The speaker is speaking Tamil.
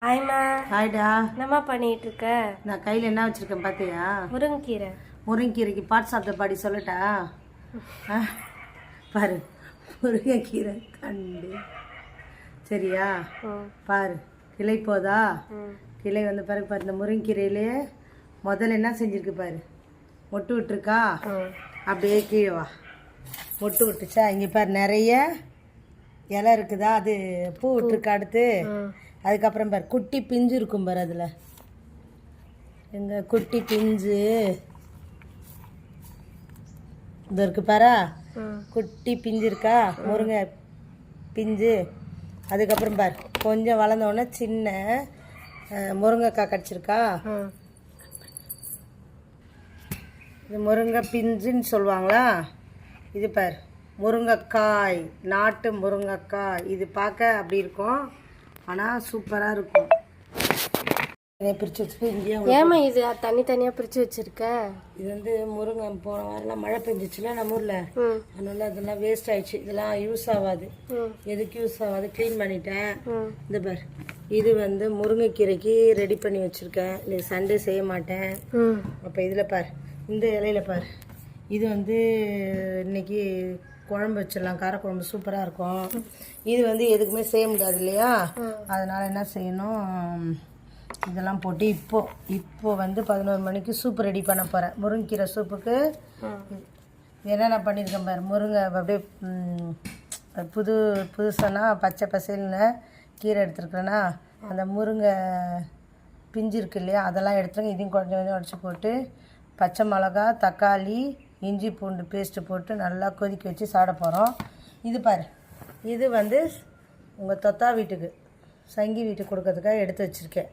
ஹாய்மா. ஹாய்டா. என்னம்மா பண்ணிட்டு இருக்க? நான் கையில் என்ன வச்சுருக்கேன் பார்த்தியா? முருங்கீரை. முருங்கீரைக்கு பாட்டு சாப்பிட்ட பாடி சொல்லட்டா? பாரு, முருங்கைக்கீரை தண்டு சரியா? பாரு, கிளை போதா? கிளை வந்து பாரு. பாரு, இந்த முருங்கீரையிலே முதல்ல என்ன செஞ்சுருக்கு பாரு, மொட்டு விட்டுருக்கா? அப்படியே கீழே வா. மொட்டு விட்டுச்சா? இங்கே பாரு, நிறைய இலை இருக்குதா? அது பூ விட்டுருக்கா. அடுத்து அதுக்கப்புறம் பாரு, குட்டி பிஞ்சு இருக்கும் பாரு. அதில் எங்கள் குட்டி பிஞ்சு இது இருக்கு பாரா. குட்டி பிஞ்சு இருக்கா, முருங்கை பிஞ்சு. அதுக்கப்புறம் பாரு, கொஞ்சம் வளர்ந்தோடனே சின்ன முருங்கைக்காய் கிடச்சிருக்கா. இது முருங்கை பிஞ்சுன்னு சொல்லுவாங்களா? இது பாரு, முருங்கைக்காய், நாட்டு முருங்கைக்காய். இது பார்க்க அப்படி இருக்கும், ஆனால் சூப்பராக இருக்கும். பிரித்து வச்சுட்டு இங்கேயே. ஏமா இது தனித்தனியாக பிரித்து வச்சுருக்க? இது வந்து முருங்கை போன வாரம்லாம் மழை பெஞ்சிச்சுல நம்ம ஊரில், அதனால அதெல்லாம் வேஸ்ட் ஆயிடுச்சு. இதெல்லாம் யூஸ் ஆகாது. எதுக்கு யூஸ் ஆகாது, க்ளீன் பண்ணிட்டேன். இந்த பார், இது வந்து முருங்கைக்கீரைக்கு ரெடி பண்ணி வச்சுருக்கேன். இது சண்டே செய்ய மாட்டேன். அப்போ இதில் பார், இந்த இலையில பார், இது வந்து இன்னைக்கு குழம்பு வச்சிடலாம், காரக்குழம்பு சூப்பராக இருக்கும். இது வந்து எதுக்குமே செய்ய முடியாது இல்லையா? அதனால் என்ன செய்யணும், இதெல்லாம் போட்டு இப்போ வந்து 11 மணிக்கு சூப்பு ரெடி பண்ண போகிறேன். முருங்கீரை சூப்புக்கு என்னென்ன பண்ணியிருக்கேன் பாரு. முருங்கை அப்படியே புதுசானா பச்சை பசேல்னு கீரை எடுத்துருக்கேன்னா, அந்த முருங்கை பிஞ்சு இருக்கு இல்லையா, அதெல்லாம் எடுத்துருங்க. இதையும் கொஞ்சம் கொஞ்சம் உடச்சி போட்டு, பச்சை மிளகா, தக்காளி, இஞ்சி பூண்டு பேஸ்ட்டு போட்டு நல்லா கொதிக்க வச்சு சாப்பிட போகிறோம். இது பாரு, இது வந்து உங்கள் தொத்தா வீட்டுக்கு, சங்கி வீட்டுக்கு கொடுக்கறதுக்காக எடுத்து வச்சுருக்கேன்.